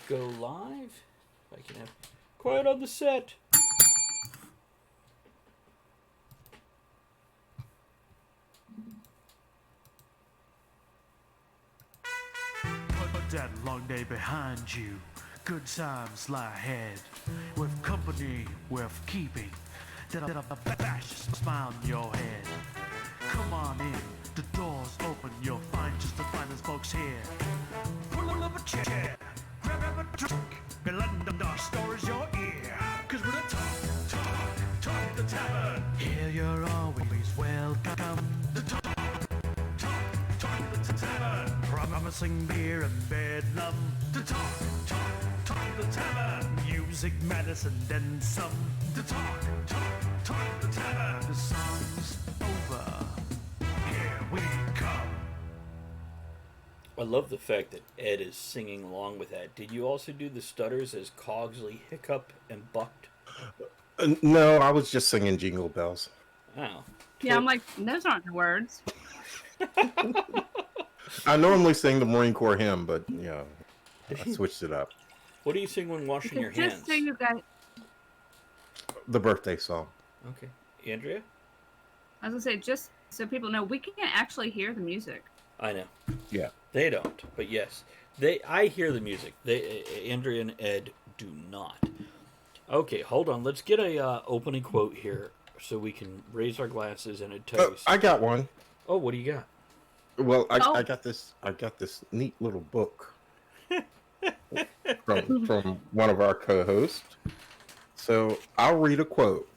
go live. If I can have quiet on the set. Put that long day behind you. Good times lie ahead. With company worth keeping. That'll bash a smile on your head. Come on in, the door's open. You'll find just the finest folks here. Pull up a chair, grab a drink, and let our stories your ear. Cause we're the talk the tavern. Here you're always welcome. The talk the tavern. Promising beer and bedlam. The talk the tavern. Music, medicine, then some. The talk the tavern. The song's over. Here we come. I love the fact that Ed is singing along with that. Did you also do the stutters as Cogsley hiccup and bucked? No, I was just singing Jingle Bells. Oh. Yeah, I'm like, those aren't the words. I normally sing the Marine Corps hymn, but yeah, I switched it up. What do you sing when washing your hands? Just so you guys, The birthday song. Okay. Andrea? I was gonna say, just so people know, we can't actually hear the music. I know. Yeah. They don't, but yes. I hear the music. Andrea and Ed do not. Okay, hold on. Let's get a opening quote here so we can raise our glasses and a toast. I got one. Oh, what do you got? Well, I got this neat little book from one of our co-hosts. So I'll read a quote.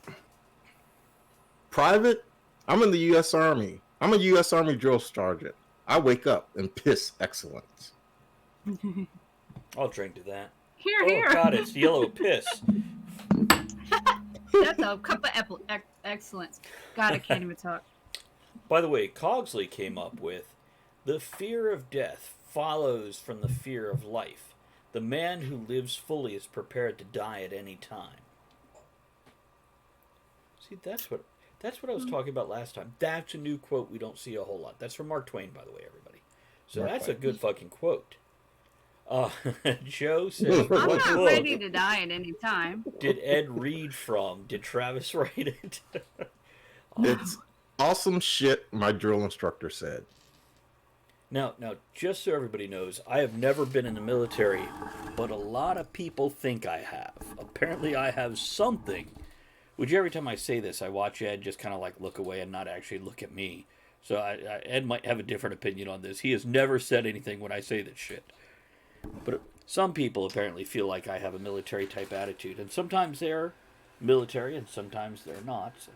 Private, I'm in the U.S. Army. I'm a U.S. Army drill sergeant. I wake up and piss excellence. I'll drink to that. Here. Oh, God, it's yellow piss. That's a cup of excellence. God, I can't even talk. By the way, Cogsley came up with, the fear of death follows from the fear of life. The man who lives fully is prepared to die at any time. See, that's what I was talking about last time. That's a new quote we don't see a whole lot. That's from Mark Twain, by the way, everybody. So Mark that's Twain. a good fucking quote. Joe says, I'm what not book ready to die at any time. did Ed read from? Did Travis write it? It's awesome shit, my drill instructor said. Now, just so everybody knows, I have never been in the military, but a lot of people think I have. Apparently, I have something. Which every time I say this, I watch Ed just kind of like look away and not actually look at me. So Ed might have a different opinion on this. He has never said anything when I say this shit. But some people apparently feel like I have a military type attitude. And sometimes they're military and sometimes they're not. So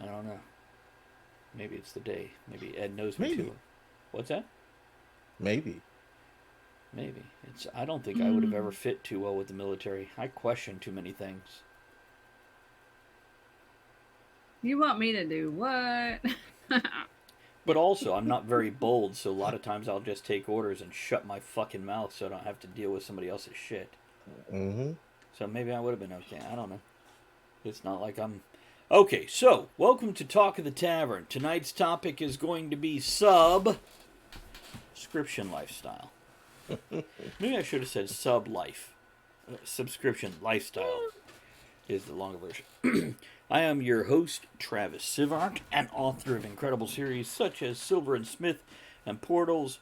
I don't know. Maybe it's the day. Maybe Ed knows me too. What's that? Maybe. I don't think I would have ever fit too well with the military. I question too many things. You want me to do what? But also, I'm not very bold, so a lot of times I'll just take orders and shut my fucking mouth so I don't have to deal with somebody else's shit. Mm-hmm. So maybe I would have been okay. I don't know. It's not like I'm... Okay, so, welcome to Talk of the Tavern. Tonight's topic is going to be subscription lifestyle. Maybe I should have said sub-life. Subscription lifestyle is the longer version. I am your host, Travis Sivart, and author of incredible series such as Silver and Smith and Portals.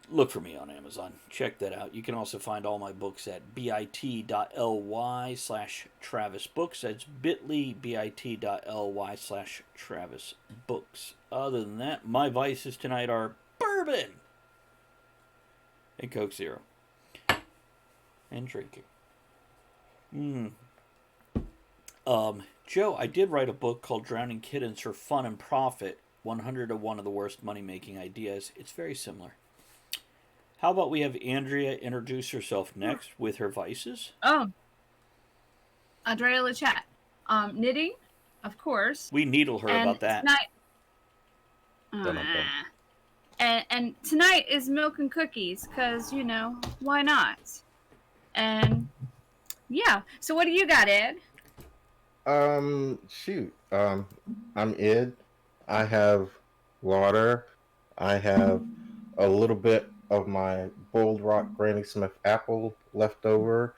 Look for me on Amazon. Check that out. You can also find all my books at bit.ly/TravisBooks. That's bit.ly, bit.ly/TravisBooks. Other than that, my vices tonight are bourbon and Coke Zero. And drinking. Joe, I did write a book called Drowning Kittens for Fun and Profit, 101 of the Worst Money-Making Ideas. It's very similar. How about we have Andrea introduce herself next with her vices? Oh. Andrea Lachat. Knitting, of course. We needle her about that. Tonight, and tonight is milk and cookies, because, you know, why not? And, yeah. So what do you got, Ed? Shoot. I'm Ed. I have water. I have a little bit of my Bold Rock Granny Smith apple left over,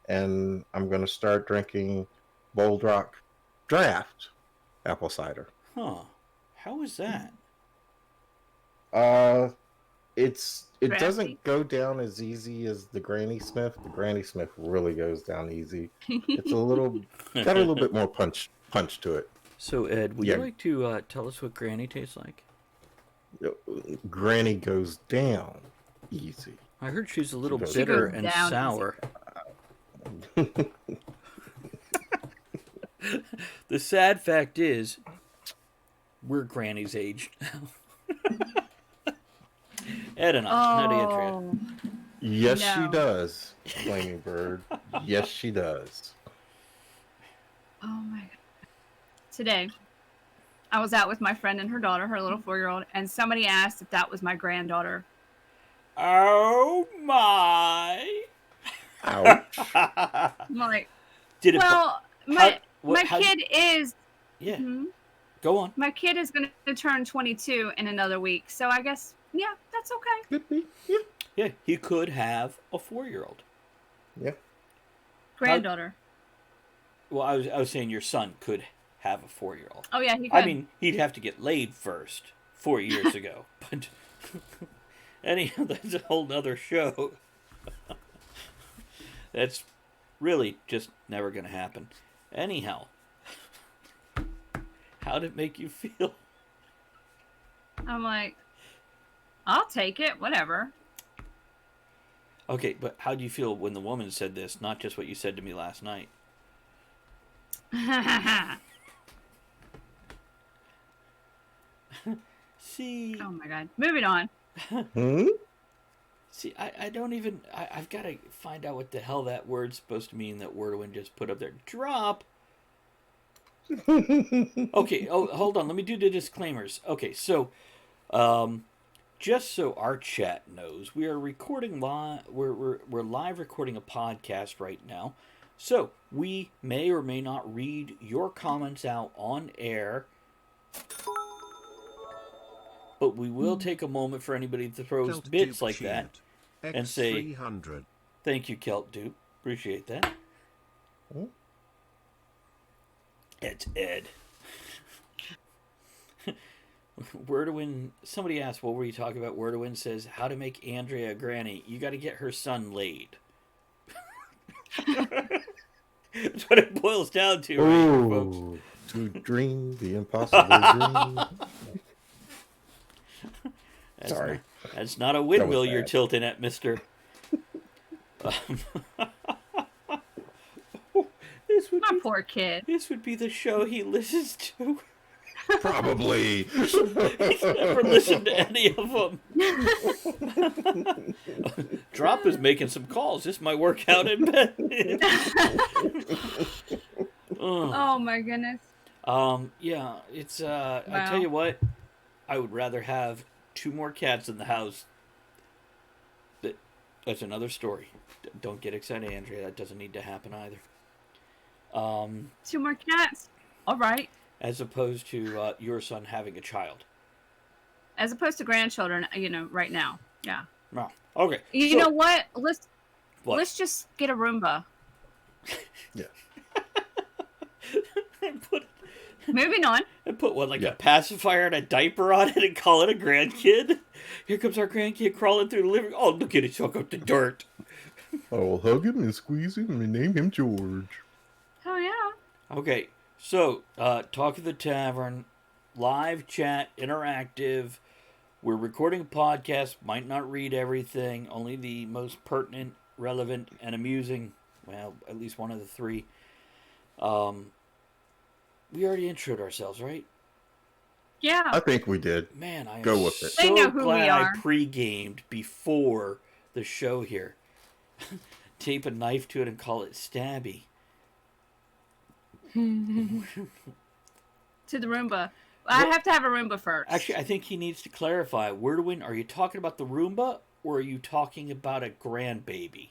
and I'm going to start drinking Bold Rock Draft apple cider. Huh. How is that? Uh, it Drafty. doesn't go down as easy as the Granny Smith. The Granny Smith really goes down easy. It's a little got a little bit more punch to it. So, Ed, would Yeah. you like to tell us what Granny tastes like? Granny goes down easy. I heard she's a little goes bitter down. and She goes down sour. The sad fact is, we're Granny's age now. Ed and I, how do you treat? Oh, Yes, she No. does, Flaming Bird. Yes, she does. oh my god. Today, I was out with my friend and her daughter, her little 4-year-old, and somebody asked if that was my granddaughter. Oh my! Ouch. I'm like, Did it? well, how- what- my how- kid is Yeah. mhm. Go on. My kid is going to turn 22 in another week, so I guess, yeah, that's okay. Could be. Yeah. Yeah, he could have a 4-year-old. Yeah. Granddaughter. Well, I was saying your son could have a 4-year-old. Oh, yeah, he could. I mean, he'd have to get laid first 4 years ago. But anyhow, that's a whole nother show. That's really just never going to happen. Anyhow, how did it make you feel? I'm like, I'll take it, whatever. Okay, but how do you feel when the woman said this, not just what you said to me last night? See, Oh my god. Moving on. Hmm? see, I don't even. I've got to find out what the hell that word's supposed to mean. That Wordwin just put up there. Drop. Okay. Oh, hold on. Let me do the disclaimers. Okay, so, just so our chat knows, we are recording live. We're live recording a podcast right now, so we may or may not read your comments out on air. But we will take a moment for anybody that throws Celt bits Dupe like that. and say- X300. Thank you, Kelt Dupe. Appreciate that. Hmm? It's Ed. Wordowin, somebody asked, what were you talking about? Wordowin says, how to make Andrea a granny. You got to get her son laid. That's what it boils down to, right here, folks. Ooh, to dream the impossible dream. That's Sorry. That's not a windmill bad. you're tilting at, mister. This would My be, poor kid. this would be the show he listens to. Probably. He's never listened to any of them. Drop is making some calls. This might work out in bed. Oh my goodness. Yeah, it's I Wow. tell you what, I would rather have 2 more cats in the house. That's another story. Don't get excited, Andrea. That doesn't need to happen either. 2 more cats. All right. As opposed to your son having a child. As opposed to grandchildren, right now. Yeah. No. Okay. You so- know what? What? Let's just get a Roomba. Yeah. Moving on. And put what, like Yeah. a pacifier and a diaper on it and call it a grandkid? Here comes our grandkid crawling through the living room. Oh, look at it, suck up the dirt. I'll hug him and squeeze him and name him George. Oh yeah. Okay, so Talk of the Tavern, live chat, interactive. We're recording a podcast, might not read everything, only the most pertinent, relevant, and amusing. Well, at least one of the 3. We already introed ourselves, right? Yeah. I think we did. Man, I am Go with it. so They know who we glad I are. pre-gamed before the show here. Tape a knife to it and call it Stabby. To the Roomba. I have to have a Roomba first. Actually, I think he needs to clarify. Wordwin, are you talking about the Roomba or are you talking about a grandbaby?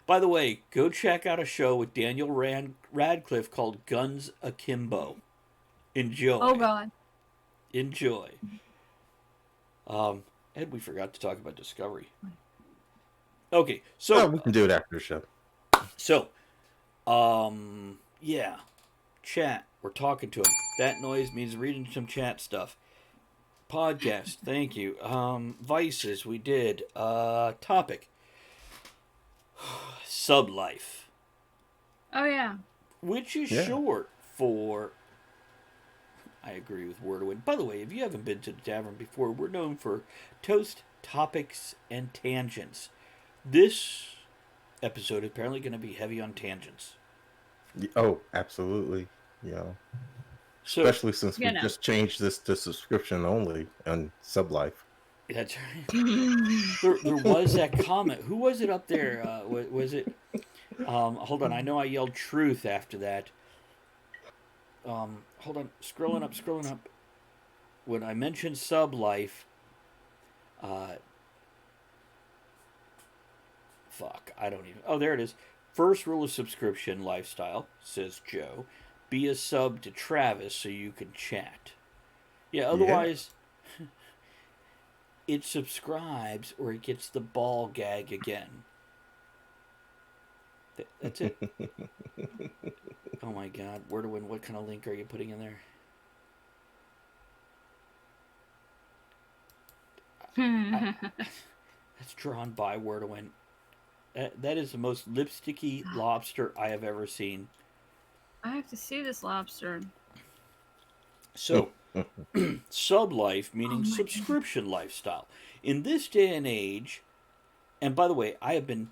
By the way, go check out a show with Daniel Radcliffe called Guns Akimbo. Enjoy. Oh god. Enjoy. And we forgot to talk about Discovery. Okay, Oh, we can do it after the show. so, yeah, chat. We're talking to him. That noise means reading some chat stuff. Podcast. Thank you. Vices. We did. Topic. Sublife, Oh yeah. which is Yeah. short for. I agree with Wordwin. By the way, if you haven't been to the tavern before, we're known for toast, topics, and tangents. This episode is apparently going to be heavy on tangents. Oh, absolutely. You know, So especially since we You know. just changed this to subscription only on Sublife. that's right. There was that comment. Who was it up there? Was it? Hold on. I know I yelled truth after that. Hold on. Scrolling up. When I mentioned Sublife, fuck, I don't even. Oh, there it is. First rule of subscription lifestyle, says Joe. Be a sub to Travis so you can chat. Yeah, otherwise, it subscribes or it gets the ball gag again. That's it. Oh my god. What kind of link are you putting in there? That's drawn by Wordwin. That is the most lipsticky lobster I have ever seen. I have to see this lobster. So, sublife, meaning Oh my subscription lifestyle. In this day and age, and by the way, I have been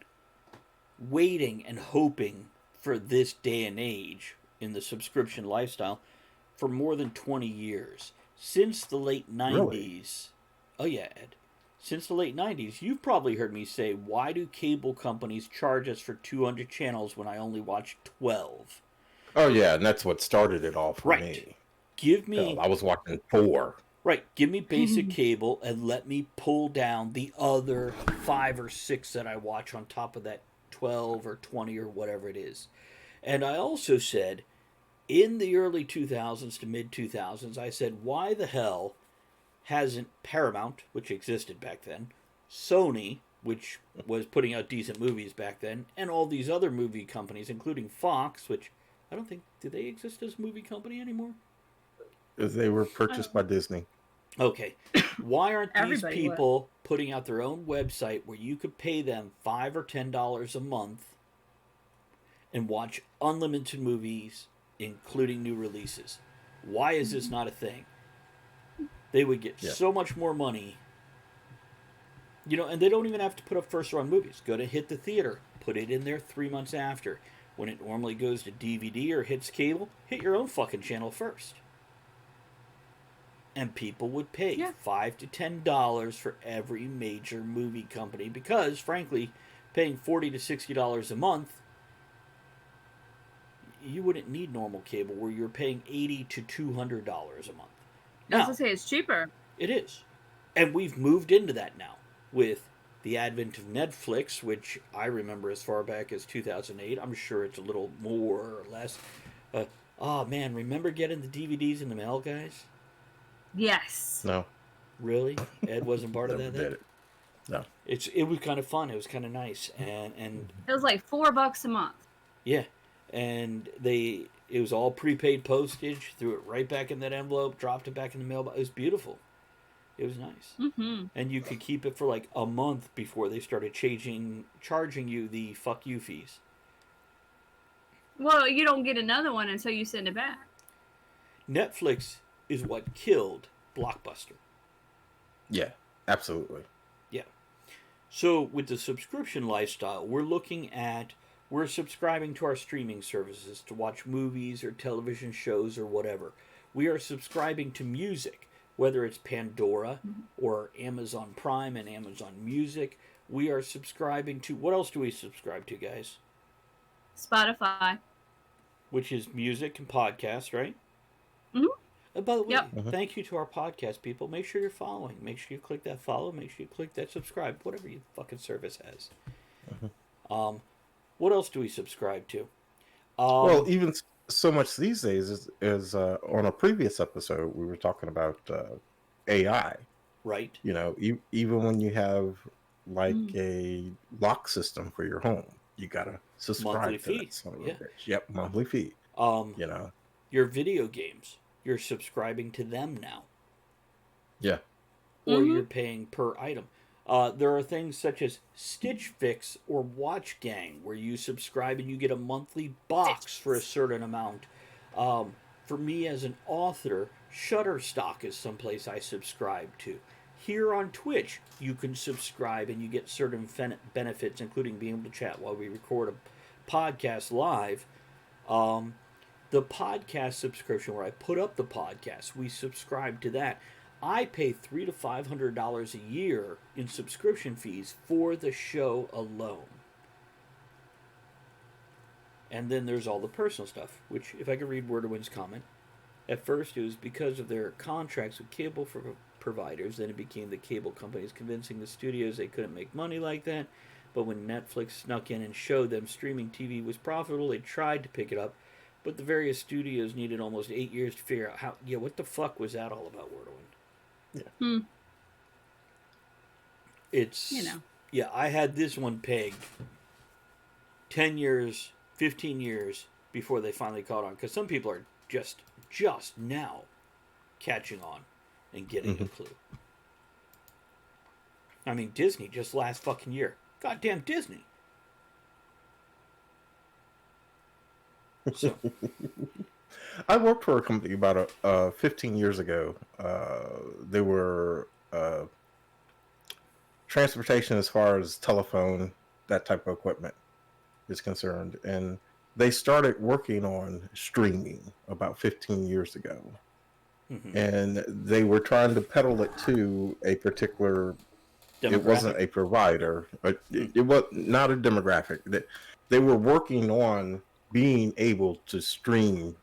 waiting and hoping for this day and age in the subscription lifestyle for more than 20 years. Since the late 90s. Really? Oh, yeah, Ed. Since the late 90s, you've probably heard me say, why do cable companies charge us for 200 channels when I only watch 12? Oh yeah, and that's what started it all for Right. me. Give me Hell, I was watching 4. Right, give me basic cable and let me pull down the other 5 or 6 that I watch on top of that 12 or 20 or whatever it is. And I also said, in the early 2000s to mid 2000s, I said, why the hell hasn't Paramount, which existed back then, Sony, which was putting out decent movies back then, and all these other movie companies, including Fox, which I don't think, do they exist as a movie company anymore? Because they were purchased by Disney. Okay. Why aren't these Everybody people putting out their own website where you could pay them $5 or $10 a month and watch unlimited movies, including new releases? Why is this not a thing? They would get so much more money. You know, and they don't even have to put up first run movies. Go to Hit the Theater. Put it in there 3 months after. When it normally goes to DVD or hits cable, hit your own fucking channel first. And people would pay $5 to $10 for every major movie company because, frankly, paying $40 to $60 a month, you wouldn't need normal cable where you're paying $80 to $200 a month. I was Now, gonna say it's cheaper. it is. And we've moved into that now with the advent of Netflix, which I remember as far back as 2008. I'm sure it's a little more or less. Oh, man, remember getting the DVDs in the mail, guys? Yes. No, Really? Ed wasn't part of never that did then? it. No. It was kind of fun. It was kind of nice. And It was like $4 a month. yeah. And it was all prepaid postage, threw it right back in that envelope, dropped it back in the mailbox. It was beautiful. It was nice. Mm-hmm. And you could keep it for like a month before they started charging you the fuck you fees. Well, you don't get another one until you send it back. Netflix is what killed Blockbuster. Yeah, absolutely. Yeah. So with the subscription lifestyle, we're subscribing to our streaming services to watch movies or television shows or whatever. We are subscribing to music, whether it's Pandora or Amazon Prime and Amazon Music. We are subscribing to, what else do we subscribe to, guys? Spotify. Which is music and podcasts, right? Mhm. By the way, Yep. thank you to our podcast people. Make sure you're following. Make sure you click that follow. Make sure you click that subscribe. Whatever your fucking service has. What else do we subscribe to? Well, even so much these days is on a previous episode we were talking about AI. Right. You know, even when you have like Mm. a lock system for your home, you gotta Monthly subscribe to fee. that son of a Yeah. bitch. Yep, monthly fee. Um, You know, your video games, you're subscribing to them now, yeah. or Mhm. you're paying per item. There are things such as Stitch Fix or Watch Gang, where you subscribe and you get a monthly box for a certain amount. For me as an author, Shutterstock is someplace I subscribe to. Here on Twitch, you can subscribe and you get certain benefits, including being able to chat while we record a podcast live. Um, the podcast subscription, where I put up the podcast, we subscribe to that. I pay $300 to $500 a year in subscription fees for the show alone. And then there's all the personal stuff, which, if I could read Wordowin's comment, at first it was because of their contracts with cable providers. Then it became the cable companies convincing the studios they couldn't make money like that. But when Netflix snuck in and showed them streaming TV was profitable, they tried to pick it up. But the various studios needed almost 8 years to figure out how. Yeah, what the fuck was that all about, Wordowin? Hmm. It's, You know. yeah, I had this one pegged 10 years, 15 years before they finally caught on. Because some people are just now catching on and getting a clue. I mean, Disney just last fucking year. Goddamn Disney. So, I worked for a company about 15 years ago. They were transportation as far as telephone, that type of equipment is concerned. And they started working on streaming about 15 years ago. mhm. And they were trying to peddle it to a particular, it wasn't Demographic. a provider, but it was not a demographic. They were working on being able to stream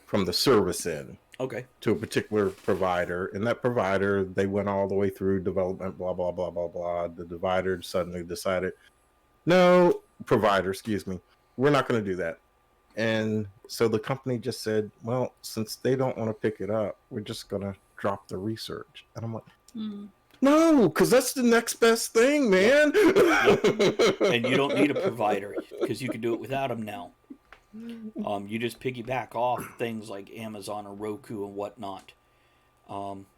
from the service end Okay. to a particular provider, and that provider, they went all the way through development, blah blah blah blah blah. The divider suddenly decided, no, provider, excuse me, we're not going to do that. And so the company just said, well, since they don't want to pick it up, we're just going to drop the research. And I'm like, Mm. no, because that's the next best thing, man. And you don't need a provider because you can do it without them now. You just piggyback off things like Amazon or Roku and whatnot,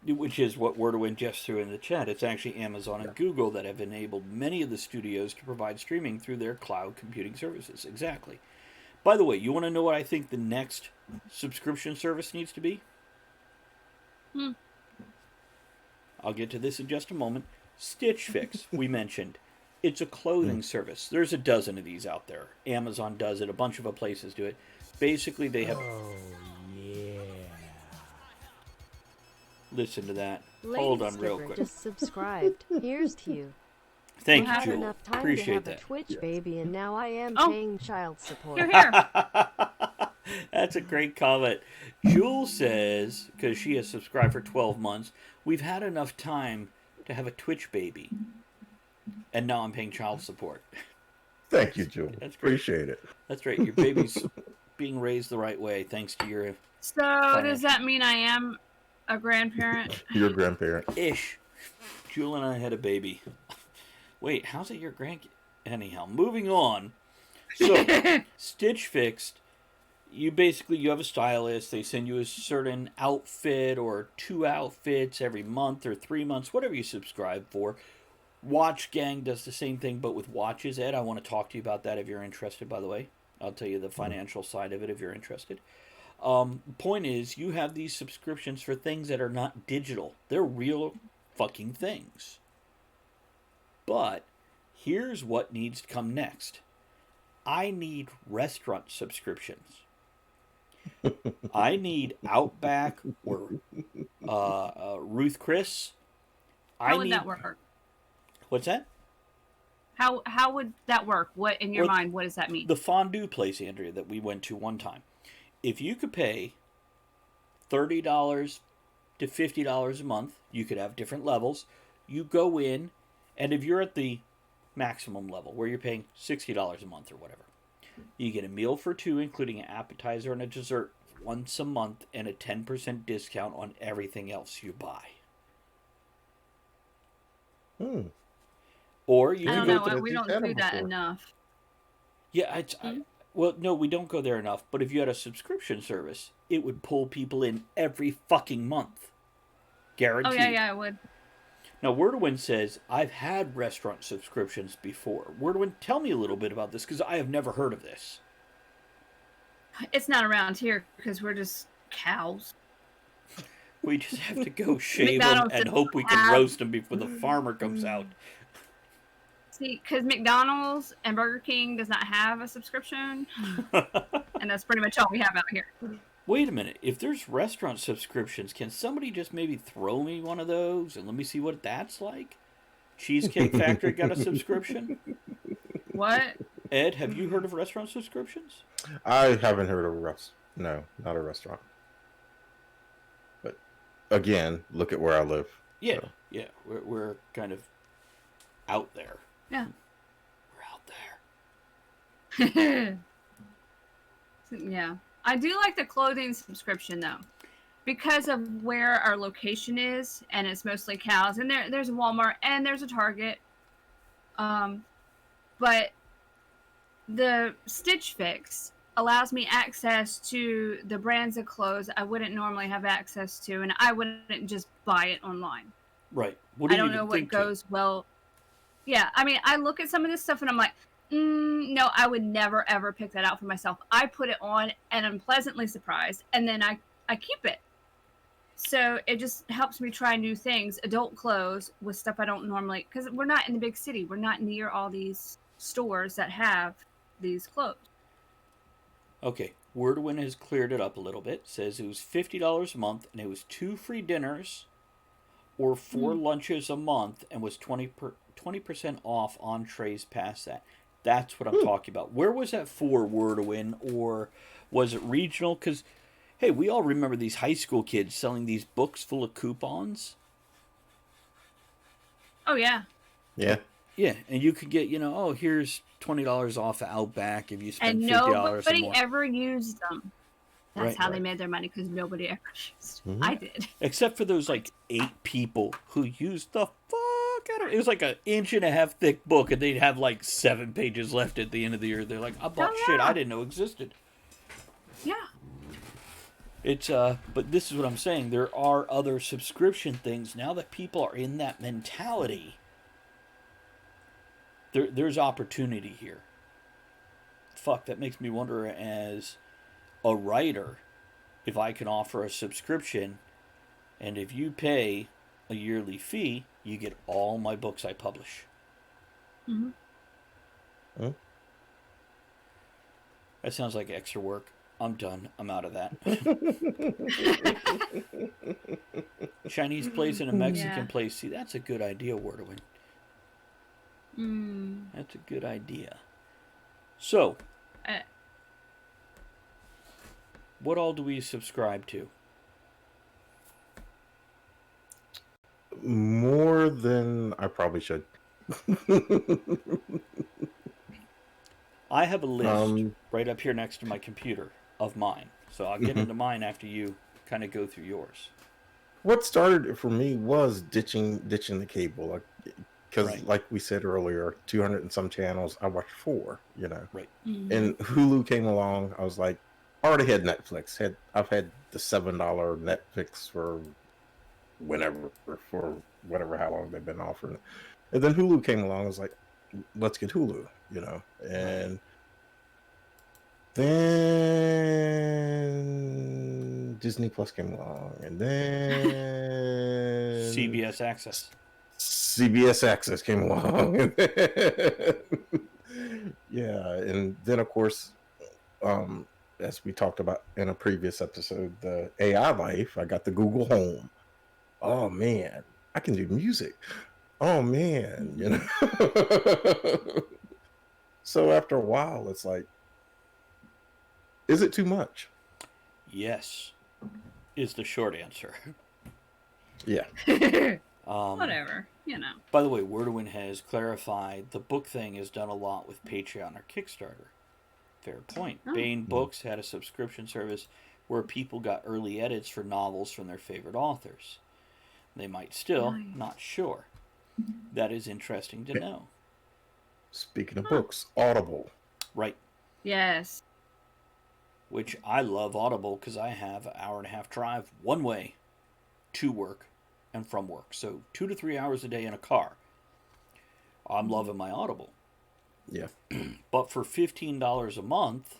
which is what Wordowin just threw in the chat. It's actually Amazon and Google that have enabled many of the studios to provide streaming through their cloud computing services. Exactly. By the way, you want to know what I think the next subscription service needs to be? Hmm. I'll get to this in just a moment. Stitch Fix, we mentioned. It's a clothing service. There's a dozen of these out there. Amazon does it. A bunch of other places do it. Basically, they have... Oh, yeah. Listen to that. Lady Hold on real Stripper quick. just subscribed. Here's to you. Thank I you, had Jewel. enough time to Appreciate have that. a Twitch baby, and now I am Oh. paying child support. You're here. That's a great comment. Jewel says, because she has subscribed for 12 months, we've had enough time to have a Twitch baby. And now I'm paying child support. Thank you, Jewel. That's great. Appreciate it. That's right. Your baby's being raised the right way thanks to your So does that mean I am a grandparent? Your grandparent. ish. Jewel and I had a baby. Wait, how's it your grand... Anyhow, moving on. So, Stitch Fixed, you have a stylist. They send you a certain outfit or 2 outfits every month or 3 months, whatever you subscribe for. Watch Gang does the same thing, but with watches. Ed, I want to talk to you about that if you're interested, by the way. I'll tell you the financial side of it if you're interested. Point is, you have these subscriptions for things that are not digital. They're real fucking things. But here's what needs to come next. I need restaurant subscriptions. I need Outback or Ruth Chris. How would that work? What's that? How would that work? What in your Well, mind? What does that mean? The fondue place, Andrea, that we went to one time. If you could pay $30 to $50 a month, you could have different levels. You go in, and if you're at the maximum level, where you're paying $60 a month or whatever, You get a meal for two, including an appetizer and a dessert once a month, and a 10% discount on everything else you buy. Or you I can don't go. know. We don't do that enough. Yeah, well, no, we don't go there enough. But if you had a subscription service, it would pull people in every fucking month, guaranteed. Oh yeah, I would. Now, Wordwin says I've had restaurant subscriptions before. Wordwin, tell me a little bit about this because I have never heard of this. It's not around here because we're just cows. We just have to go shave them and hope we can roast them before the farmer comes out. See, because McDonald's and Burger King does not have a subscription, and that's pretty much all we have out here. Wait a minute. If there's restaurant subscriptions, can somebody just maybe throw me one of those and let me see what that's like? Cheesecake Factory got a subscription? What? Ed, have you heard of restaurant subscriptions? I haven't heard of No, not a restaurant. But again, look at where I live. Yeah, so. Yeah. We're kind of out there. Yeah. We're out there. Yeah. I do like the clothing subscription though, because of where our location is, and it's mostly cows. And there's a Walmart and there's a Target, but the Stitch Fix allows me access to the brands of clothes I wouldn't normally have access to, and I wouldn't just buy it online. Right. I don't know what goes well. Yeah, I mean, I look at some of this stuff and I'm like, no, I would never, ever pick that out for myself. I put it on and I'm pleasantly surprised, and then I keep it. So it just helps me try new things, adult clothes with stuff I don't normally, because we're not in the big city. We're not near all these stores that have these clothes. Okay, Wordwin has cleared it up a little bit. Says it was $50 a month, and it was 2 free dinners or 4 lunches a month, and was 20% off entrees past that. That's what I'm talking about. Where was that for, Wordwin, or was it regional? Because, hey, we all remember these high school kids selling these books full of coupons. Oh, yeah. Yeah. Yeah, and you could get, here's $20 off Outback if you spend $50 or more. And nobody ever used them. That's how they made their money, because nobody ever used them. I did. Except for those, 8 people who used the fuck out of it. It was like an 1.5-inch thick book, and they'd have, 7 pages left at the end of the year. They're like, I bought shit I didn't know existed. Yeah. It's, but this is what I'm saying. There are other subscription things now that people are in that mentality. There's opportunity here. Fuck, that makes me wonder as a writer if I can offer a subscription, and if you pay a yearly fee, you get all my books I publish. Mm-hmm. Oh. That sounds like extra work. I'm done. I'm out of that. Chinese place and a Mexican place. See, that's a good idea, Wordwin. That's a good idea. So, what all do we subscribe to? More than I probably should. I have a list right up here next to my computer of mine. So I'll get into mine after you kind of go through yours. What started it for me was ditching the cable. Because, like we said earlier, 200 and some channels, I watched 4, Right. Mm-hmm. And Hulu came along. I was like, I already had Netflix. I've had the $7 Netflix for how long they've been offering it. And then Hulu came along. I was like, let's get Hulu, And then Disney Plus came along. And then CBS Access. CBS Access came along. Yeah, and then of course, as we talked about in a previous episode, the AI life, I got the Google Home. Oh man, I can do music. Oh man, So after a while, it's like, is it too much? Yes, is the short answer. Yeah. Whatever, By the way, Wordwin has clarified the book thing is done a lot with Patreon or Kickstarter. Fair point. Oh. Baen Books had a subscription service where people got early edits for novels from their favorite authors. They might still, Nice. not sure. That is interesting to know. Speaking of books, Audible. Right. Yes. Which I love Audible because I have an hour and a half drive one way to work and from work. So 2 to 3 hours a day in a car. I'm loving my Audible. Yeah. But for $15 a month,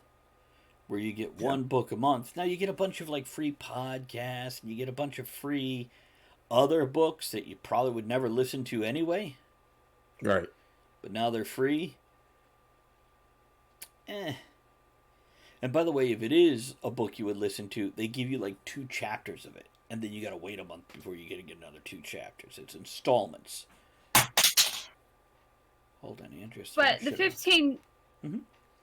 where you get one book a month, now you get a bunch of like free podcasts, and you get a bunch of free other books that you probably would never listen to anyway. Right. But now they're free. And by the way, if it is a book you would listen to, they give you like 2 chapters of it. And then you got to wait a month before you get another 2 chapters. It's installments. Hold on, interesting. But the 15,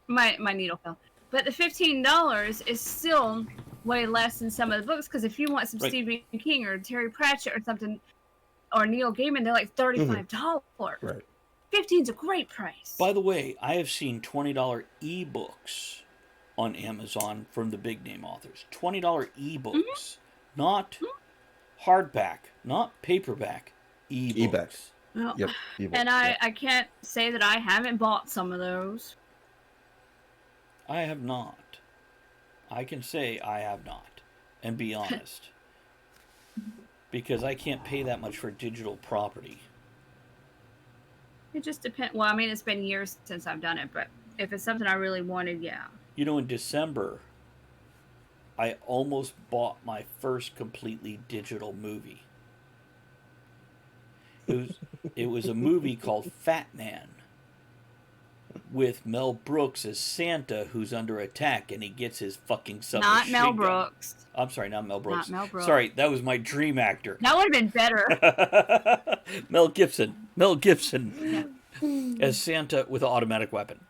my needle fell. But the $15 is still way less than some of the books, because if you want some Stephen King or Terry Pratchett or something, or Neil Gaiman, they're like $35. Right. 15's a great price. By the way, I have seen $20 ebooks on Amazon from the big name authors. $20 ebooks, not hardback, not paperback, ebooks. Well, Yep. Ebook, and I can't say that I haven't bought some of those. I have not. I can say I have not, and be honest. Because I can't pay that much for digital property. It just depends. Well, I mean, it's been years since I've done it, but if it's something I really wanted, yeah. You know, in December, I almost bought my first completely digital movie. It was a movie called Fat Man, with Mel Brooks as Santa who's under attack, and he gets his fucking Not Mel Brooks. I'm sorry, not Mel Brooks. Not Mel Brooks. Sorry, that was my dream actor. That would have been better. Mel Gibson as Santa with an automatic weapon.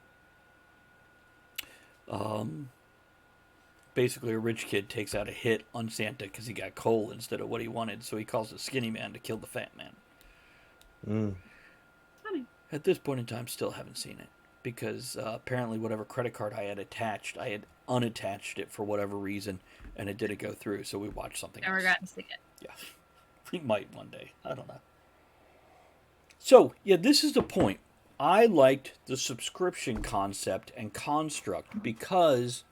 Basically, a rich kid takes out a hit on Santa because he got coal instead of what he wanted, so he calls the skinny man to kill the fat man. Funny. At this point in time, still haven't seen it, because apparently whatever credit card I had attached, I had unattached it for whatever reason, and it didn't go through, so we watched something Never else. got to see it. Yeah, we might one day. I don't know. So, yeah, this is the point. I liked the subscription concept and construct because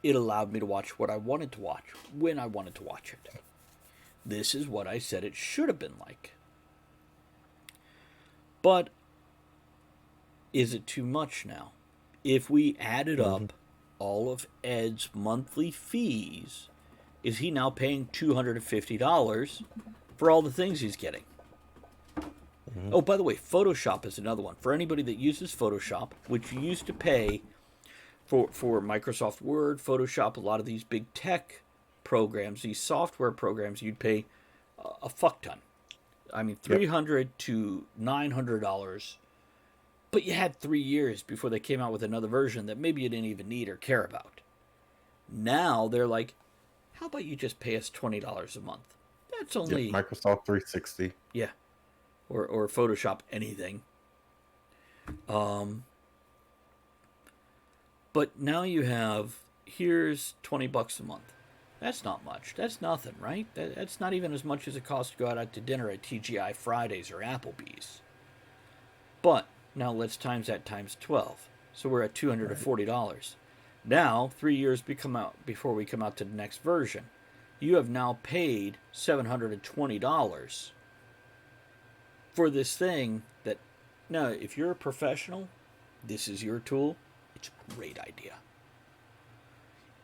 it allowed me to watch what I wanted to watch when I wanted to watch it. This is what I said it should have been like. But is it too much now? If we added up all of Ed's monthly fees, is he now paying $250 for all the things he's getting? Oh, by the way, Photoshop is another one. For anybody that uses Photoshop, which you used to pay for Microsoft Word, Photoshop, a lot of these big tech programs, these software programs, you'd pay a fuck ton. I mean, $300 to $900. But you had 3 years before they came out with another version that maybe you didn't even need or care about. Now they're like, how about you just pay us $20 a month? That's only... Microsoft 360. Yeah. Or Photoshop anything. But now you have, here's $20 a month. That's not much. That's nothing, right? That's not even as much as it costs to go out to dinner at TGI Fridays or Applebee's. But now let's times that times 12. So we're at $240. Now, 3 years before we come out to the next version, you have now paid $720 for this thing that, now, if you're a professional, this is your tool, it's a great idea.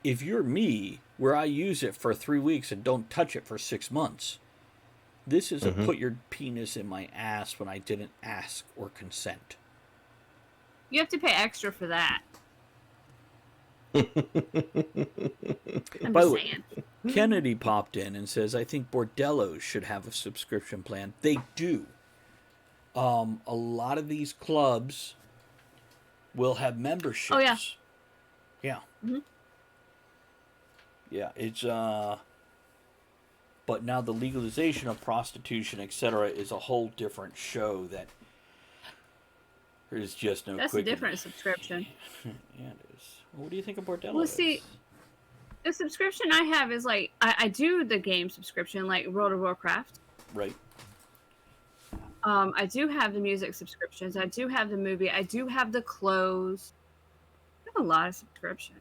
If you're me, where I use it for 3 weeks and don't touch it for 6 months, this is a put your penis in my ass when I didn't ask or consent. You have to pay extra for that. I'm By just the way, saying. Kennedy popped in and says, I think bordellos should have a subscription plan. They do. A lot of these clubs will have memberships. Oh, yeah. Yeah. Mm-hmm. Yeah, it's, but now the legalization of prostitution, etc., is a whole different show that There's just no That's a quick. different subscription. Yeah, it is. Well, what do you think of Bordello? Well, see, the subscription I have is like I do the game subscription, like World of Warcraft. Right. I do have the music subscriptions. I do have the movie. I do have the clothes. I have a lot of subscriptions.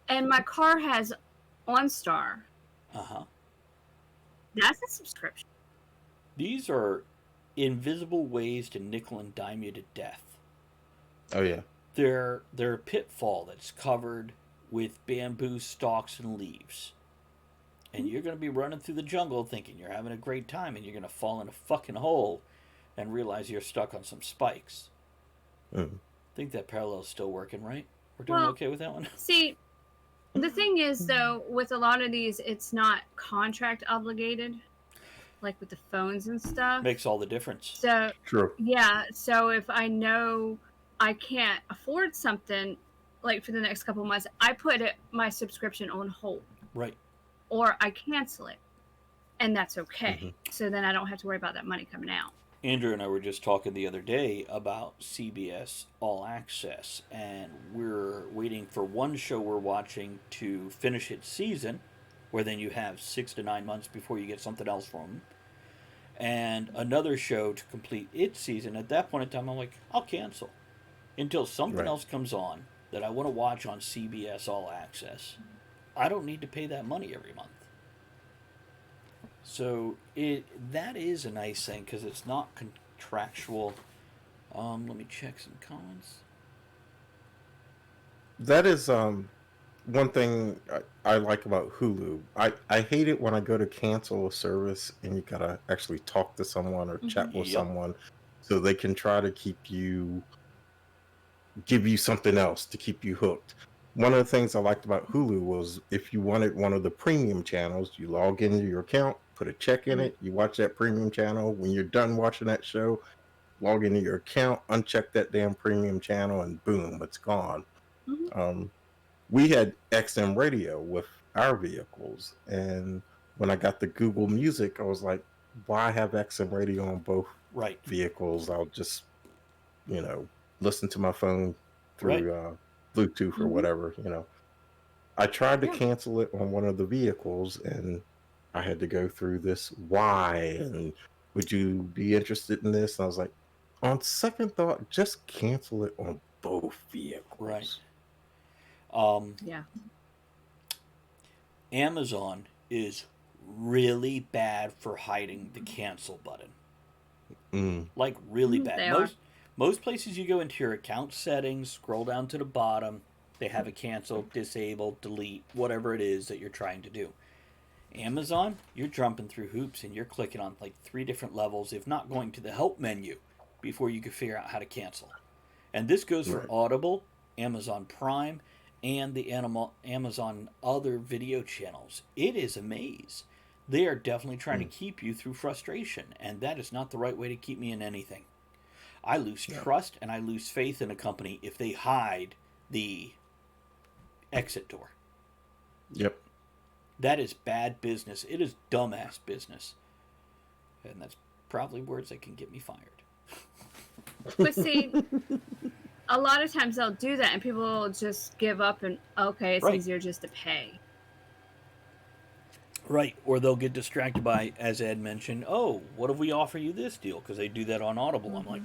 And my car has OnStar. Uh-huh. That's a subscription. These are invisible ways to nickel and dime you to death. Oh yeah. They're a pitfall that's covered with bamboo stalks and leaves. And you're going to be running through the jungle thinking you're having a great time, and you're going to fall in a fucking hole and realize you're stuck on some spikes. I think that parallel's still working, right? We're doing okay with that one? See, the thing is, though, with a lot of these, it's not contract obligated, like with the phones and stuff. Makes all the difference. So, True. yeah, so if I know I can't afford something, like for the next couple of months, I put my subscription on hold. Right. Or I cancel it. And that's okay. So then I don't have to worry about that money coming out. Andrew and I were just talking the other day about CBS All Access, and we're waiting for one show we're watching to finish its season, where then you have 6 to 9 months before you get something else from them, and another show to complete its season. At that point in time, I'm like, I'll cancel until something else comes on that I want to watch on CBS All Access. I don't need to pay that money every month. So that is a nice thing because it's not contractual. Let me check some comments. That is one thing I like about Hulu. I hate it when I go to cancel a service and you gotta actually talk to someone or chat with someone so they can try to give you something else to keep you hooked. One of the things I liked about Hulu was if you wanted one of the premium channels, you log into your account, put a check in it, you watch that premium channel. When you're done watching that show, log into your account, uncheck that damn premium channel, and boom, it's gone. We had XM radio with our vehicles, and when I got the Google Music, I was like, why have XM radio on both vehicles? I'll just, listen to my phone through Bluetooth or whatever, I tried to cancel it on one of the vehicles, and I had to go through this why, and would you be interested in this? And I was like, on second thought, just cancel it on both vehicles. Right. Amazon is really bad for hiding the cancel button. Like really bad. Most places you go into your account settings, scroll down to the bottom, they have a cancel, disable, delete, whatever it is that you're trying to do. Amazon, you're jumping through hoops and you're clicking on like 3 different levels, if not going to the help menu, before you can figure out how to cancel. And this goes for Audible, Amazon Prime, and the Amazon other video channels. It is a maze. They are definitely trying to keep you through frustration, and that is not the right way to keep me in anything. I lose trust and I lose faith in a company if they hide the exit door. Yep. That is bad business. It is dumbass business. And that's probably words that can get me fired. But see, a lot of times they'll do that and people will just give up and, okay, it's easier just to pay. Right. Or they'll get distracted by, as Ed mentioned, oh, what if we offer you this deal? Because they do that on Audible. I'm like,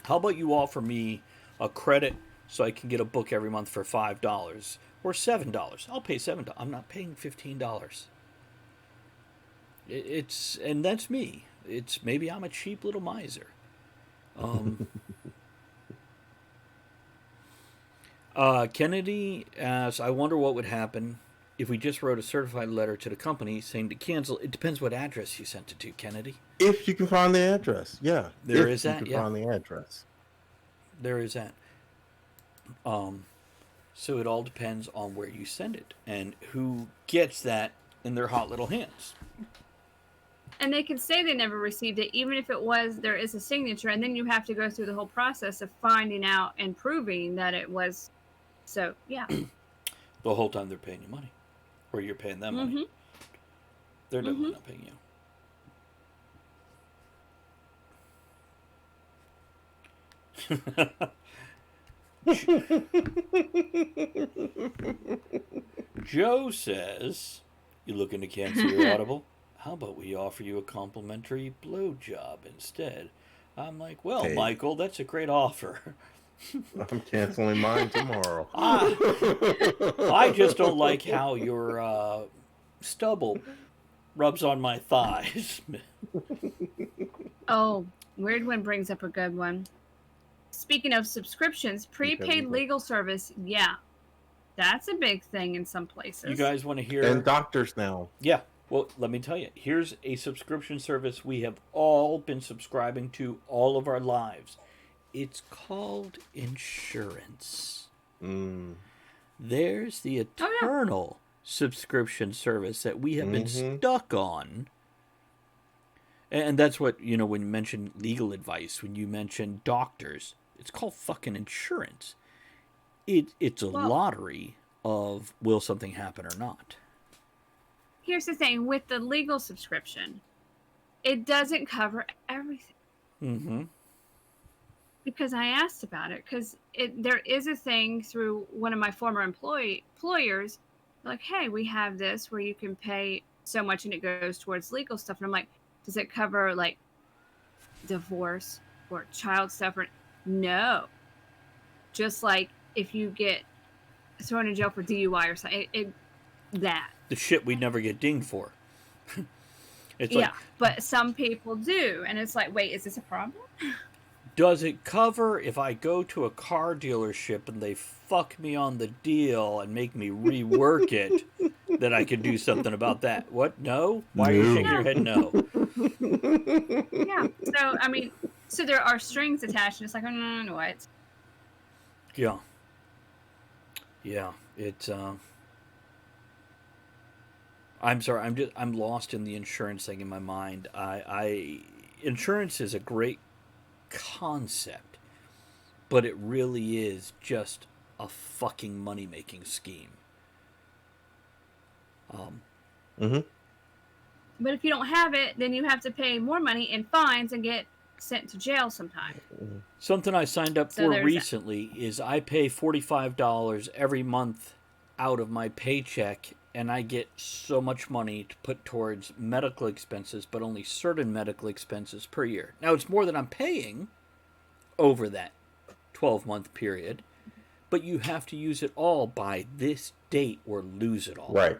how about you offer me a credit so I can get a book every month for $5 or $7? I'll pay $7. I'm not paying $15. And that's me. It's maybe I'm a cheap little miser. Kennedy asks, I wonder what would happen if we just wrote a certified letter to the company saying to cancel. It depends what address you sent it to, Kennedy. If you can find the address, yeah. There is that, you can find the address. There is that. So it all depends on where you send it and who gets that in their hot little hands. And they can say they never received it, even if there is a signature, and then you have to go through the whole process of finding out and proving that it was. So, yeah. The whole time they're paying you money. Or you're paying them money. They're definitely not paying you. Joe says, "You looking to cancel your Audible? How about we offer you a complimentary blowjob instead?" I'm like, "Well, Hey. Michael, that's a great offer." I'm canceling mine tomorrow. I just don't like how your stubble rubs on my thighs. Oh, Weird One brings up a good one. Speaking of subscriptions, prepaid legal service, yeah, that's a big thing in some places. You guys want to hear? And doctors now. Yeah. Well, let me tell you. Here's a subscription service we have all been subscribing to all of our lives. It's called insurance. There's the eternal subscription service that we have been stuck on. And that's what, when you mention legal advice, when you mention doctors, it's called fucking insurance. It's a lottery of will something happen or not. Here's the thing with the legal subscription, it doesn't cover everything. Mm-hmm. Because I asked about it, because there is a thing through one of my former employers, like, hey, we have this where you can pay so much and it goes towards legal stuff. And I'm like, does it cover like divorce or child stuff? No. Just like if you get thrown in jail for DUI or something, that. The shit we'd never get dinged for. It's yeah, but some people do. And it's like, wait, is this a problem? Does it cover if I go to a car dealership and they fuck me on the deal and make me rework it, that I could do something about that? What? No? Why are you shaking your head no? Yeah. So, I mean, so there are strings attached, and it's like, oh, no, what? Yeah. Yeah. It's, I'm sorry, I'm lost in the insurance thing in my mind. Insurance is a great concept, but it really is just a fucking money-making scheme. But if you don't have it, then you have to pay more money in fines and get sent to jail sometime. Something I signed up for recently is I pay $45 every month out of my paycheck, and I get so much money to put towards medical expenses, but only certain medical expenses per year. Now, it's more than I'm paying over that 12-month period, but you have to use it all by this date or lose it all. Right.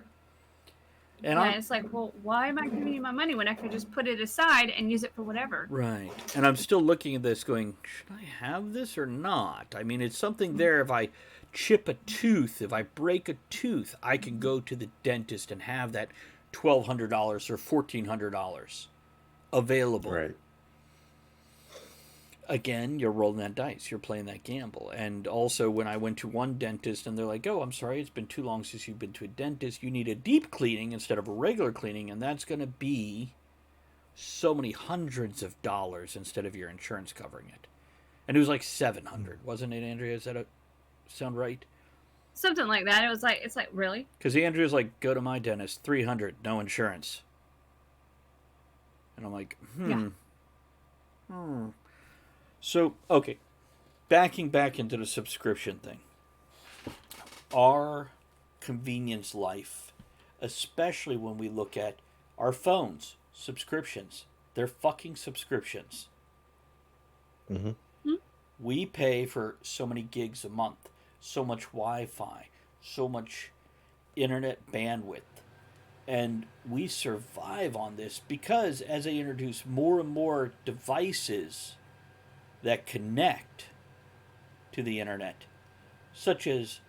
And it's like, well, why am I giving you my money when I could just put it aside and use it for whatever? Right. And I'm still looking at this going, should I have this or not? I mean, it's something there. If I chip a tooth, if I break a tooth, I can go to the dentist and have that $1,200 or $1,400 available. Right. Again, you're rolling that dice. You're playing that gamble. And also, when I went to one dentist and they're like, oh, I'm sorry, it's been too long since you've been to a dentist. You need a deep cleaning instead of a regular cleaning, and that's going to be so many hundreds of dollars instead of your insurance covering it. And it was like $700, wasn't it, Andrea? Is that sound right? Something like that. It's like, really? Because Andrea's like, go to my dentist, $300, no insurance. And I'm like, So, okay, backing back into the subscription thing. Our convenience life, especially when we look at our phones, subscriptions, they're fucking subscriptions. We pay for so many gigs a month, so much Wi-Fi, so much internet bandwidth. And we survive on this because as they introduce more and more devices that connect to the internet, such as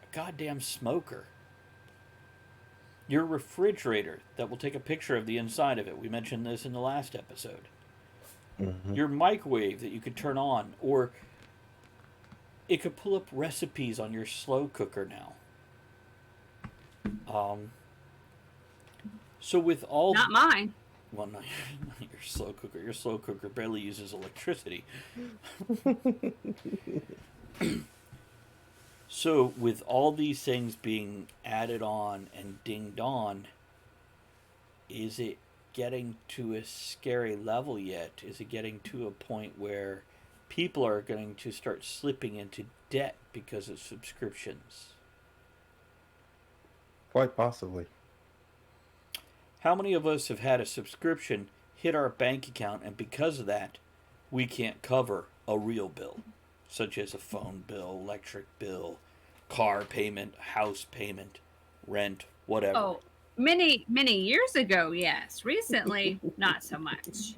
a goddamn smoker, your refrigerator that will take a picture of the inside of it. We mentioned this in the last episode. Your microwave that you could turn on, or it could pull up recipes on your slow cooker now. So with all... Not mine. Well, not your slow cooker. Your slow cooker barely uses electricity. So, with all these things being added on and dinged on, is it getting to a scary level yet? Is it getting to a point where people are going to start slipping into debt because of subscriptions. Quite possibly. How many of us have had a subscription hit our bank account, and because of that, we can't cover a real bill, such as a phone bill, electric bill, car payment, house payment, rent, whatever? Oh, many years ago, yes. Recently, not so much.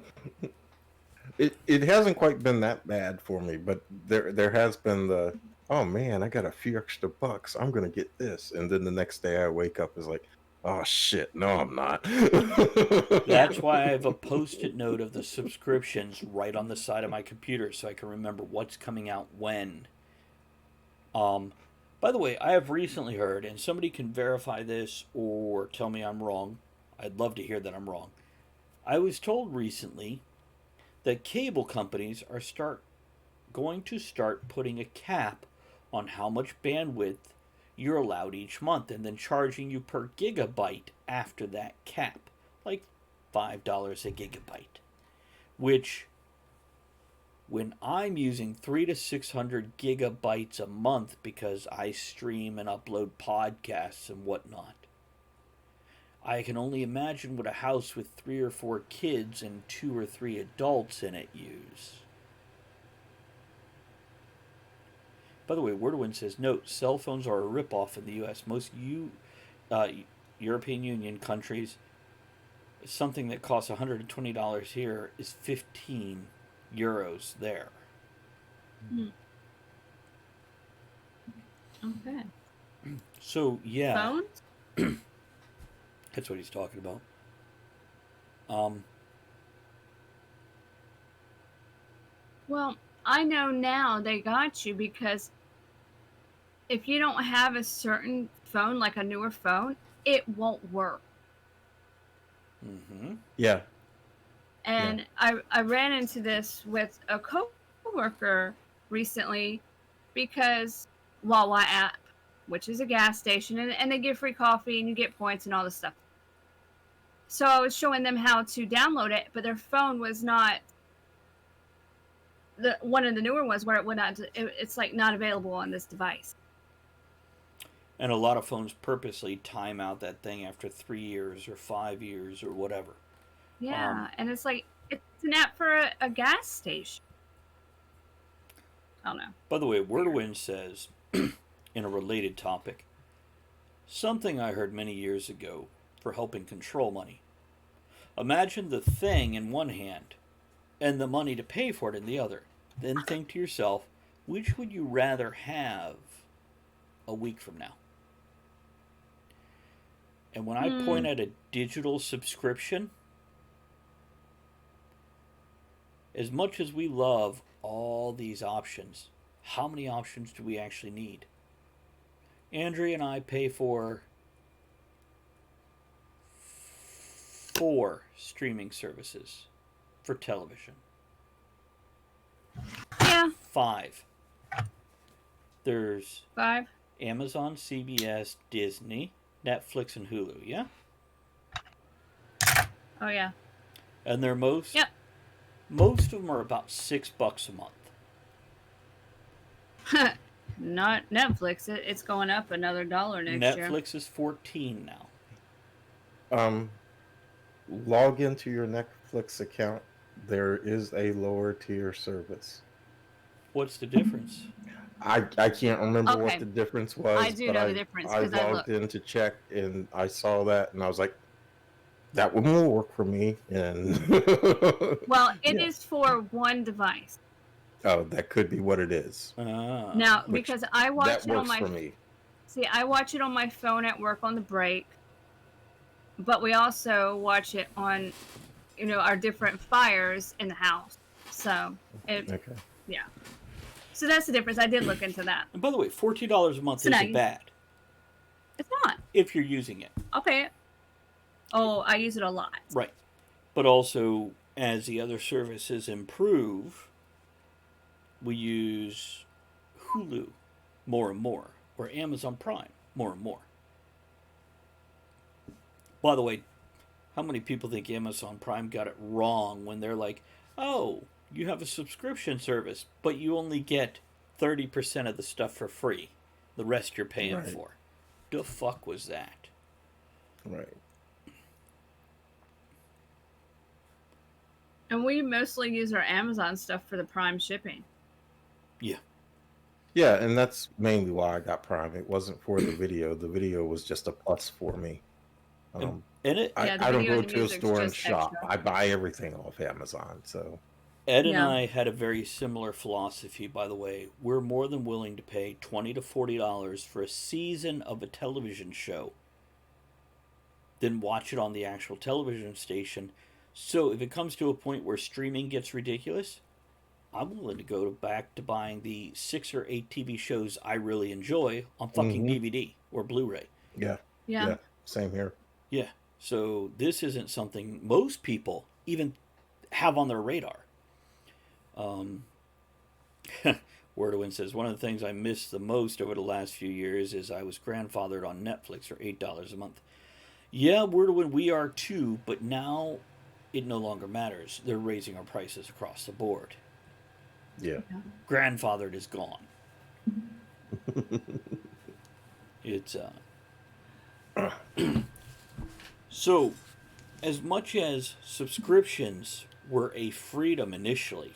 It hasn't quite been that bad for me, but there has been the, oh man, I got a few extra bucks. I'm gonna get this, and then the next day I wake up is like, oh shit, no, I'm not. That's why I have a post-it note of the subscriptions right on the side of my computer so I can remember what's coming out when. By the way, I have recently heard, and somebody can verify this or tell me I'm wrong. I'd love to hear that I'm wrong. I was told recently that cable companies are going to start putting a cap on how much bandwidth you're allowed each month, and then charging you per gigabyte after that cap, like $5 a gigabyte. Which, when I'm using 300 to 600 gigabytes a month because I stream and upload podcasts and whatnot, I can only imagine what a house with 3 or 4 kids and 2 or 3 adults in it use. By the way, Wordwin says, note, cell phones are a ripoff in the U.S. Most European Union countries, something that costs $120 here is 15 euros there. Okay. So, yeah. Phones? That's what he's talking about. Well, I know now they got you because if you don't have a certain phone, like a newer phone, it won't work. Mm-hmm. Yeah. And I ran into this with a coworker recently because Wawa app, which is a gas station, and they give free coffee and you get points and all this stuff. So I was showing them how to download it, but their phone was not one of the newer ones where it would not. It's like not available on this device. And a lot of phones purposely time out that thing after 3 years or 5 years or whatever. Yeah, and it's like it's an app for a gas station. I don't know. By the way, Wordwin says, in a related topic, something I heard many years ago for helping control money. Imagine the thing in one hand and the money to pay for it in the other. Then think to yourself, which would you rather have a week from now? And when I point at a digital subscription, as much as we love all these options, how many options do we actually need? Andrea and I pay for 4 streaming services for television. Yeah. 5. There's 5. Amazon, CBS, Disney, Netflix, and Hulu, yeah? Oh yeah. And they're most Yep. Most of them are about $6 a month. Not Netflix. It's going up another $1 next year. Netflix is $14 now. Log into your Netflix account. There is a lower tier service. What's the difference? I can't remember Okay. what the difference was. I do but know the difference, I 'cause I logged looked. in to check and I saw that and I was like, that would more work for me. And Well, it Yeah. is for one device. oh, that could be what it is. Now, Which- because I watch That it on works my for me. I watch it on my phone at work on the break. But we also watch it on, our different fires in the house. So, Okay. yeah. So that's the difference. I did look into that. And by the way, $14 a month So now isn't you- bad It's not. if you're using it. I'll pay it. Oh, I use it a lot. Right. But also, as the other services improve, we use Hulu more and more, or Amazon Prime more and more. By the way, how many people think Amazon Prime got it wrong when they're like, oh, you have a subscription service, but you only get 30% of the stuff for free. The rest you're paying Right. for. The fuck was that? Right. And we mostly use our Amazon stuff for the Prime shipping. Yeah. Yeah, and that's mainly why I got Prime. It wasn't for the video. The video was just a plus for me. And it, I, Yeah, the I don't video go and the to a music's store and just shop. extra. I buy everything off Amazon. So Ed and Yeah. I had a very similar philosophy, by the way. We're more than willing to pay $20 to $40 for a season of a television show than watch it on the actual television station. So if it comes to a point where streaming gets ridiculous, I'm willing to go back to buying the 6 or 8 TV shows I really enjoy on fucking DVD or Blu-ray. yeah, Yeah. same here. Yeah. So this isn't something most people even have on their radar. Wordowin says, one of the things I missed the most over the last few years is I was grandfathered on Netflix for $8 a month. Yeah, Wordowin, we are too, but now it no longer matters. They're raising our prices across the board. Yeah. Grandfathered is gone. It's so as much as subscriptions were a freedom initially,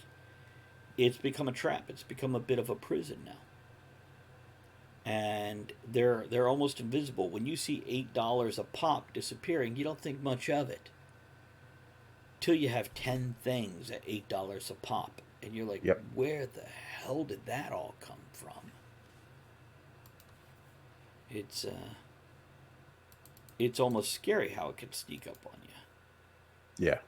it's become a trap. It's become a bit of a prison now. And they're almost invisible. When you see $8 a pop disappearing, you don't think much of it. Till you have 10 things at $8 a pop. And you're like, Yep. where the hell did that all come from? It's almost scary how it can sneak up on you. Yeah.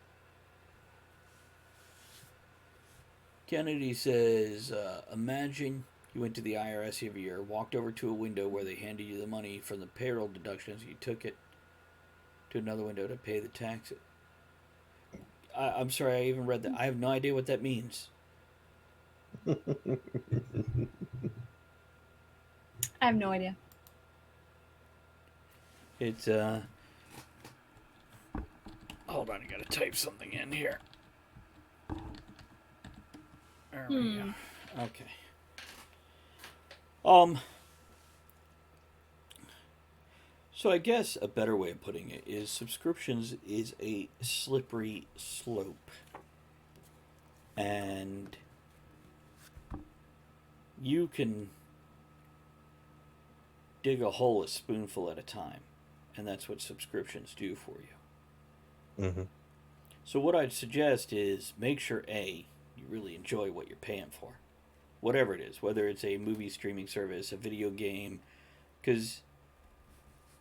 Kennedy says, imagine you went to the IRS every year, walked over to a window where they handed you the money from the payroll deductions, you took it to another window to pay the tax. I'm sorry, I even read that. I have no idea what that means. I have no idea. It's, hold on, I gotta type something in here. There we go. Okay. So I guess a better way of putting it is subscriptions is a slippery slope. And you can dig a hole a spoonful at a time. And that's what subscriptions do for you. Mm-hmm. So what I'd suggest is make sure A, you really enjoy what you're paying for. Whatever it is, whether it's a movie streaming service, a video game, because,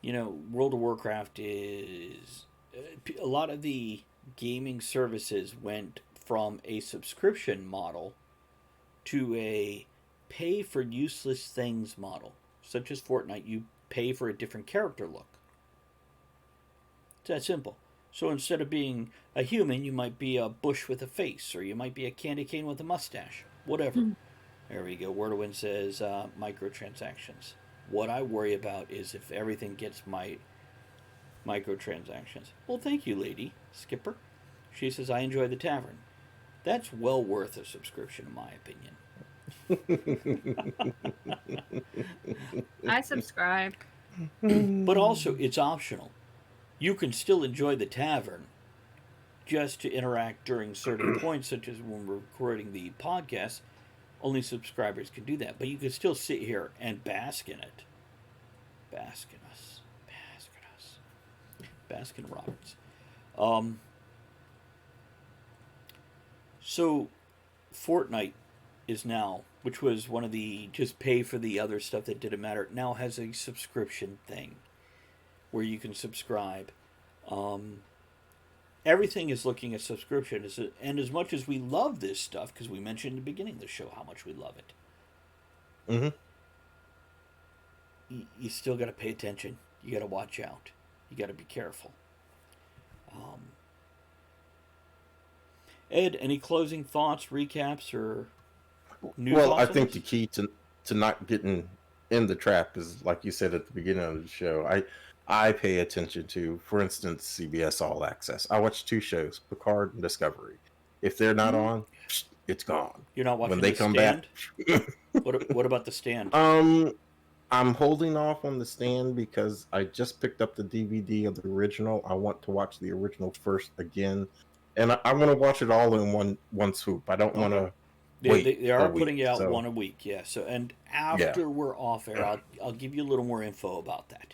you know, World of Warcraft is... a lot of the gaming services went from a subscription model to a pay for useless things model. Such as Fortnite, you pay for a different character look. It's that simple. So instead of being a human, you might be a bush with a face, or you might be a candy cane with a mustache. Whatever. There we go. Wordowin says microtransactions. What I worry about is if everything gets my microtransactions. Well, thank you, lady. Skipper. She says, I enjoy the tavern. That's well worth a subscription, in my opinion. I subscribe. But also, it's optional. You can still enjoy the tavern just to interact during certain points, such as when we're recording the podcast. Only subscribers can do that. But you can still sit here and bask in it. Bask in us. Bask in us. Baskin Roberts. So, Fortnite is now, which was one of the just pay for the other stuff that didn't matter, now has a subscription thing where you can subscribe. Everything is looking at subscription, and as much as we love this stuff, because we mentioned in the beginning of the show how much we love it, you still got to pay attention. You got to watch out. You got to be careful. Ed, any closing thoughts, recaps, or news? Well, I awesomeness? think the key to not getting in the trap is, like you said at the beginning of the show, I pay attention to, for instance, CBS All Access. I watch 2 shows, Picard and Discovery. If they're not on, it's gone. You're not watching When they The come Stand? back, What about The Stand? I'm holding off on The Stand because I just picked up the DVD of the original. I want to watch the original first again, and I want to watch it all in one swoop. I don't want to wait. They a are week, putting out so, one a week, yeah. So, and yeah, after we're off air, I'll give you a little more info about that,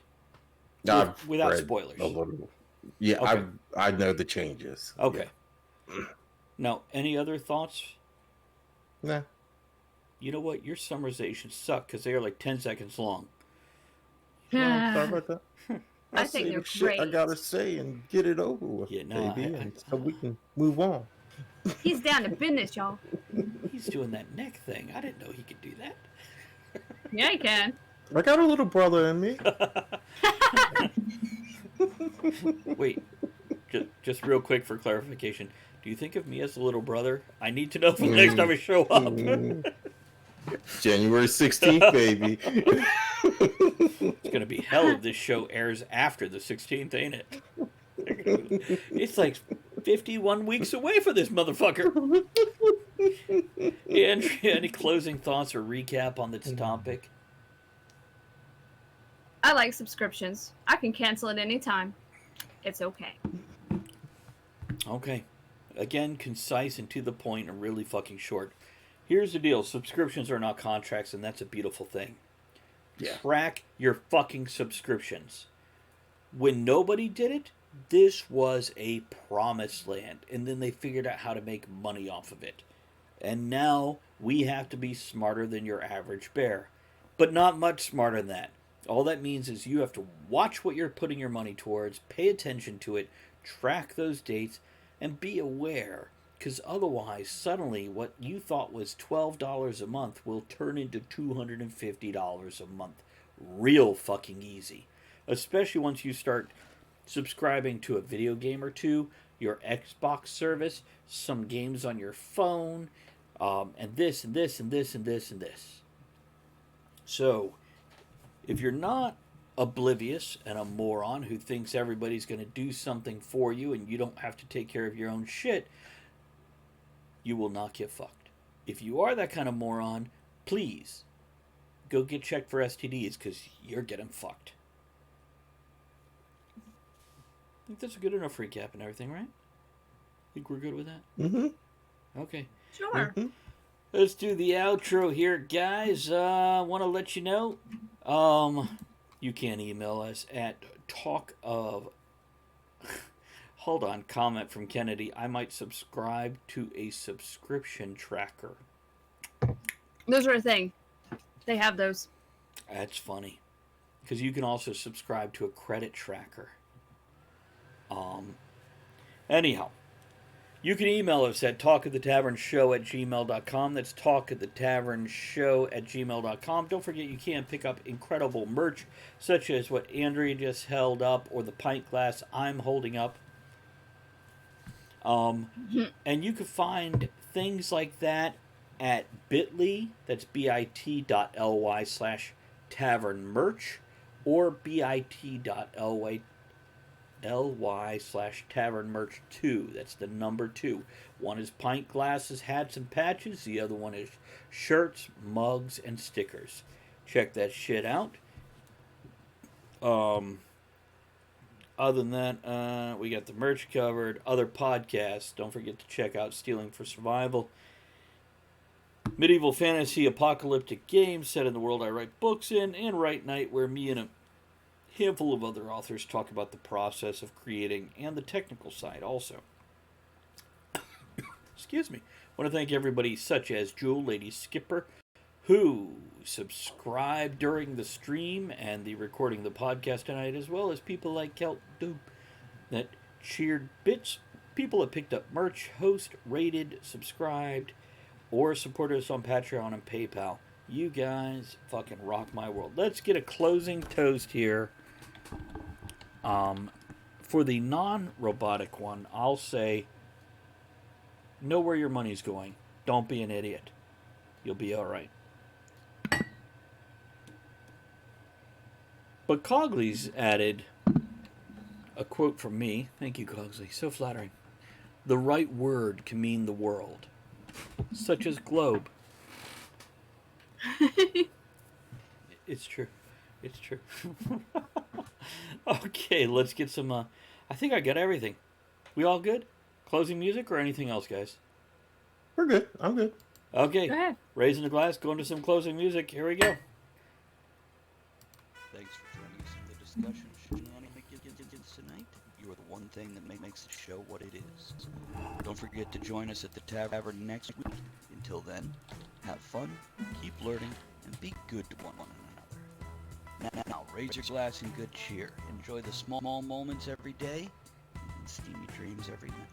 I've without read spoilers. a little. Yeah, Okay. I know the changes. Okay. Yeah. Now, any other thoughts? Nah. You know what? Your summarizations suck because they are like 10 seconds long. Well, sorry about that. I think say they're the shit I great. gotta say and get it over with, Yeah, no, baby, and so we can move on. He's down to business, y'all. He's doing that neck thing. I didn't know he could do that. Yeah, he can. I got a little brother in me. Wait, just real quick for clarification. Do you think of me as a little brother? I need to know for the next time I show up. January 16th, baby. It's going to be hell if this show airs after the 16th, ain't it? It's like 51 weeks away for this motherfucker. Andrea, any closing thoughts or recap on this topic? I like subscriptions. I can cancel at any time. It's okay. Okay. Again, concise and to the point and really fucking short. Here's the deal. Subscriptions are not contracts, and that's a beautiful thing. Yeah. Track your fucking subscriptions. When nobody did it, this was a promised land, and then they figured out how to make money off of it. And now we have to be smarter than your average bear. But not much smarter than that. All that means is you have to watch what you're putting your money towards, pay attention to it, track those dates, and be aware. Because otherwise, suddenly, what you thought was $12 a month will turn into $250 a month. Real fucking easy. Especially once you start subscribing to a video game or two, your Xbox service, some games on your phone, and this, and this, and this, and this, and this. So, if you're not oblivious and a moron who thinks everybody's going to do something for you and you don't have to take care of your own shit, you will not get fucked. If you are that kind of moron, please go get checked for STDs because you're getting fucked. I think that's a good enough recap and everything, right? Think we're good with that? Mm-hmm. Okay. Sure. Mm-hmm. Let's do the outro here, guys. Want to let you know, you can email us at talk of... Hold on, comment from Kennedy. I might subscribe to a subscription tracker. Those are a thing. They have those. That's funny. Because you can also subscribe to a credit tracker. Anyhow, you can email us at talkofthetavernShow@gmail.com. That's talkofthetavernShow@gmail.com. Don't forget you can pick up incredible merch, such as what Andrea just held up, or the pint glass I'm holding up. And you can find things like that at bit.ly, that's bit.ly/tavernmerch, or bit.ly/tavernmerch2. That's the number 2. One is pint glasses, hats, and patches. The other one is shirts, mugs, and stickers. Check that shit out. Other than that, we got the merch covered. Other podcasts. Don't forget to check out Stealing for Survival. Medieval fantasy apocalyptic games set in the world I write books in. And Write Night, where me and a handful of other authors talk about the process of creating and the technical side also. Excuse me. I want to thank everybody such as Jewel Lady Skipper, who subscribed during the stream and the recording of the podcast tonight, as well as people like Kelt Doop that cheered bits, people that picked up merch, host, rated, subscribed, or supported us on Patreon and PayPal. You guys fucking rock my world. Let's get a closing toast here. For the non-robotic one, I'll say, know where your money's going. Don't be an idiot. You'll be all right. But Cogley's added a quote from me. Thank you, Cogley. So flattering. The right word can mean the world. such as globe. It's true. It's true. Okay, let's get some. I think I got everything. We all good? Closing music or anything else, guys? We're good. I'm good. Okay. Go ahead. Raising the glass, going to some closing music. Here we go. Thanks for joining us in the discussion shenanigans tonight. You are the one thing that makes the show what it is. Don't forget to join us at the tavern next week. Until then, have fun, keep learning, and be good to one another. Now, raise your glass in good cheer. Enjoy the small moments every day, and steamy dreams every night.